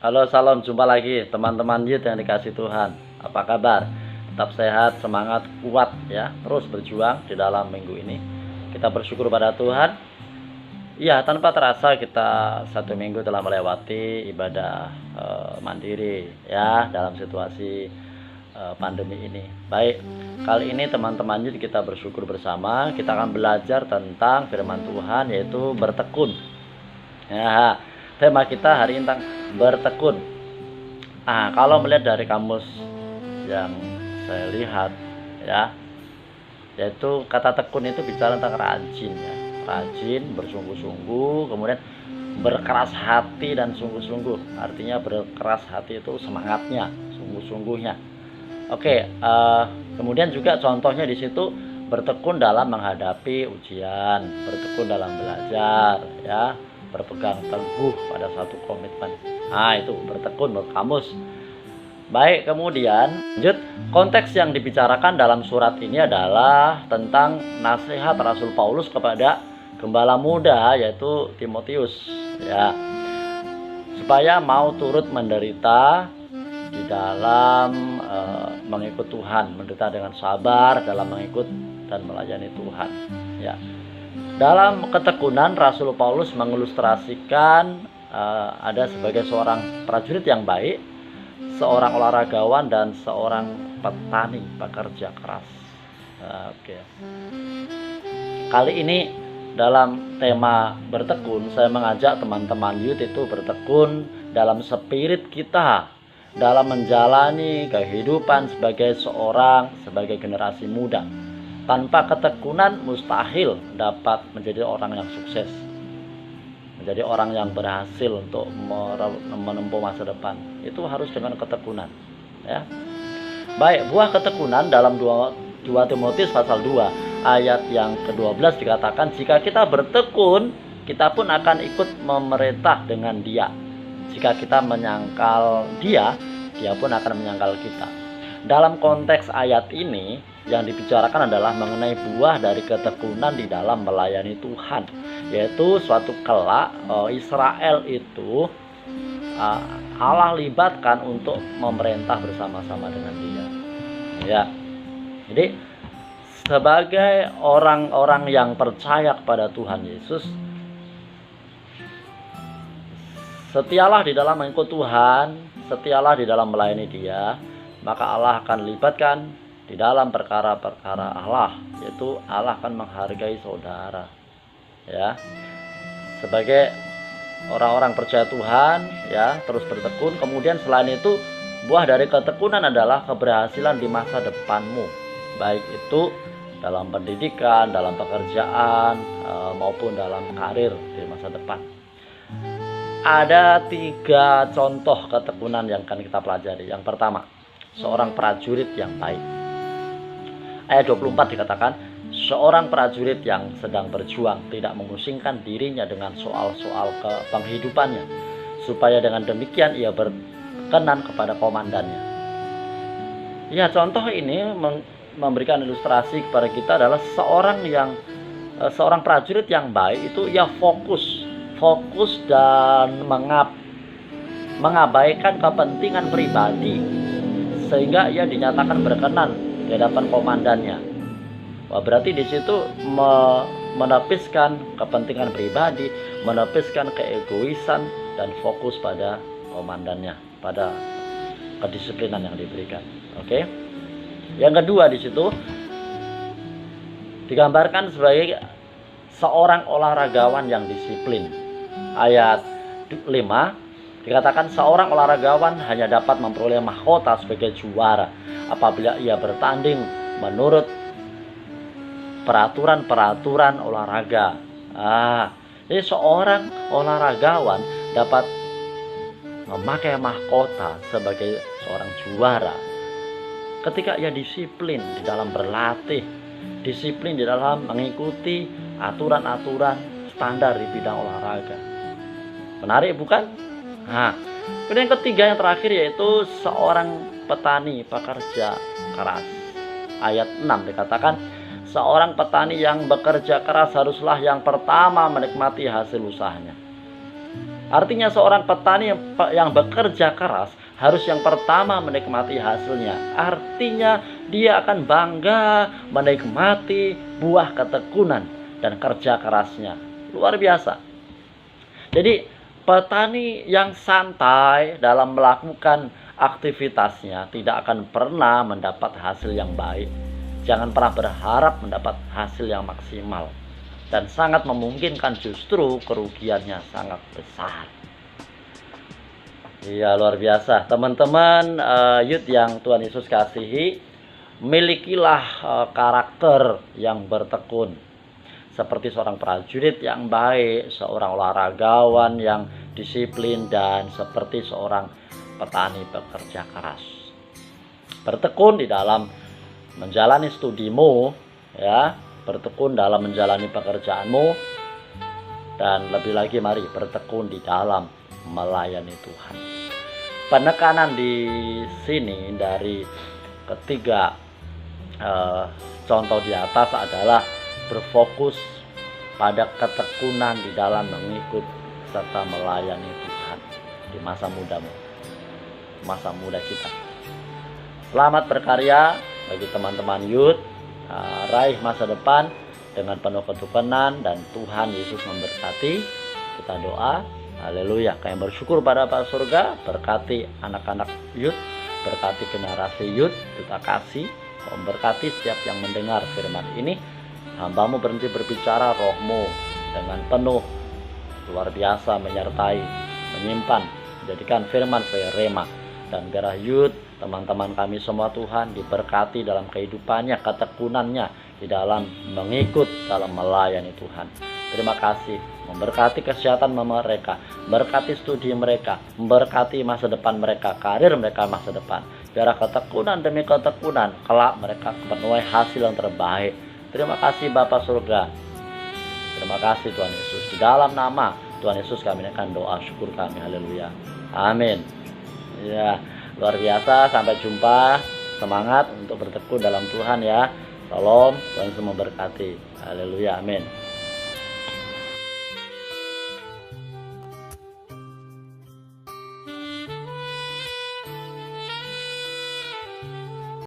Halo, salam jumpa lagi teman-teman youth yang dikasih Tuhan. Apa kabar? Tetap sehat, semangat, kuat ya. Terus berjuang di dalam minggu ini. Kita bersyukur pada Tuhan. Ya, tanpa terasa kita satu minggu telah melewati ibadah mandiri ya dalam situasi pandemi ini. Baik, kali ini teman-teman youth kita bersyukur bersama. Kita akan belajar tentang firman Tuhan, yaitu bertekun. Ya, tema kita hari ini tentang bertekun. Kalau melihat dari kamus yang saya lihat ya, yaitu kata tekun itu bicara tentang rajin ya. Rajin, bersungguh-sungguh, kemudian berkeras hati dan sungguh-sungguh. Artinya berkeras hati itu semangatnya, sungguh-sungguhnya. Oke, kemudian juga contohnya di situ bertekun dalam menghadapi ujian, bertekun dalam belajar ya, berpegang teguh pada satu komitmen. Itu bertekun menurut kamus. Baik, kemudian lanjut, konteks yang dibicarakan dalam surat ini adalah tentang nasihat Rasul Paulus kepada gembala muda, yaitu Timotius ya, supaya mau turut menderita di dalam mengikut Tuhan, menderita dengan sabar dalam mengikut dan melayani Tuhan ya. Dalam ketekunan, Rasul Paulus mengilustrasikan ada sebagai seorang prajurit yang baik, seorang olahragawan, dan seorang petani pekerja keras. Oke. Kali ini dalam tema bertekun, saya mengajak teman-teman youth itu bertekun dalam spirit kita, dalam menjalani kehidupan sebagai generasi muda. Tanpa ketekunan mustahil dapat menjadi orang yang sukses, menjadi orang yang berhasil untuk menempuh masa depan. Itu harus dengan ketekunan ya. Baik, buah ketekunan dalam 2 Timotius pasal 2 ayat yang ke-12 dikatakan, jika kita bertekun, kita pun akan ikut memerintah dengan dia. Jika kita menyangkal dia, dia pun akan menyangkal kita. Dalam konteks ayat ini yang dibicarakan adalah mengenai buah dari ketekunan di dalam melayani Tuhan, yaitu suatu kelak Israel itu Allah libatkan untuk memerintah bersama-sama dengan dia ya. Jadi sebagai orang-orang yang percaya kepada Tuhan Yesus, setialah di dalam mengikut Tuhan, setialah di dalam melayani dia, maka Allah akan libatkan di dalam perkara-perkara Allah, yaitu Allah akan menghargai saudara ya. Sebagai orang-orang percaya Tuhan ya, terus bertekun. Kemudian selain itu, buah dari ketekunan adalah keberhasilan di masa depanmu, baik itu dalam pendidikan, dalam pekerjaan, maupun dalam karir di masa depan. Ada 3 contoh ketekunan yang akan kita pelajari. Yang pertama, seorang prajurit yang baik. Ayat 24 dikatakan, seorang prajurit yang sedang berjuang tidak memusingkan dirinya dengan soal-soal penghidupannya, supaya dengan demikian ia berkenan kepada komandannya. Ya, contoh ini memberikan ilustrasi kepada kita adalah seorang prajurit yang baik itu ia fokus dan mengabaikan kepentingan pribadi, sehingga ia dinyatakan berkenan di hadapan komandannya. Wah, berarti di situ menepiskan kepentingan pribadi, menepiskan keegoisan, dan fokus pada komandannya, pada kedisiplinan yang diberikan. Oke. Yang kedua, di situ digambarkan sebagai seorang olahragawan yang disiplin. Ayat 5 dikatakan, seorang olahragawan hanya dapat memperoleh mahkota sebagai juara apabila ia bertanding menurut peraturan-peraturan olahraga. Jadi seorang olahragawan dapat memakai mahkota sebagai seorang juara ketika ia disiplin di dalam berlatih, disiplin di dalam mengikuti aturan-aturan standar di bidang olahraga. Menarik bukan? Kemudian yang ketiga, yang terakhir, yaitu seorang petani pekerja keras. Ayat 6 dikatakan, seorang petani yang bekerja keras haruslah yang pertama menikmati hasil usahanya. Artinya seorang petani yang bekerja keras harus yang pertama menikmati hasilnya. Artinya dia akan bangga menikmati buah ketekunan dan kerja kerasnya. Luar biasa. Jadi petani yang santai dalam melakukan aktivitasnya tidak akan pernah mendapat hasil yang baik. Jangan pernah berharap mendapat hasil yang maksimal. Dan sangat memungkinkan justru kerugiannya sangat besar. Iya, luar biasa. Teman-teman youth yang Tuhan Yesus kasihi, milikilah karakter yang bertekun. Seperti seorang prajurit yang baik, seorang olahragawan yang disiplin, dan seperti seorang petani pekerja keras. Bertekun di dalam menjalani studimu, ya. Bertekun dalam menjalani pekerjaanmu, dan lebih lagi mari bertekun di dalam melayani Tuhan. Penekanan di sini dari ketiga contoh di atas adalah berfokus pada ketekunan di dalam mengikut serta melayani Tuhan di masa mudamu, masa muda kita. Selamat berkarya bagi teman-teman youth. Raih masa depan dengan penuh ketekunan, dan Tuhan Yesus memberkati. Kita doa, haleluya. Kami bersyukur pada Bapa surga, berkati anak-anak youth, berkati generasi youth, kita kasih, memberkati setiap yang mendengar firman ini. Hamba-Mu berhenti berbicara, Roh-Mu dengan penuh luar biasa menyertai, menyimpan, menjadikan firman sebagai rema. Dan biarlah youth, teman-teman kami semua Tuhan diberkati dalam kehidupannya, ketekunannya di dalam mengikut, dalam melayani Tuhan. Terima kasih, memberkati kesehatan mereka, berkati studi mereka, memberkati masa depan mereka, karir mereka masa depan. Biarlah ketekunan demi ketekunan, kelak mereka menuai hasil yang terbaik. Terima kasih Bapa surga. Terima kasih Tuhan Yesus. Di dalam nama Tuhan Yesus kami naikkan doa syukur kami. Haleluya. Amin. Ya, luar biasa. Sampai jumpa. Semangat untuk bertekun dalam Tuhan ya. Shalom. Tuhan Yesus memberkati. Haleluya. Amin.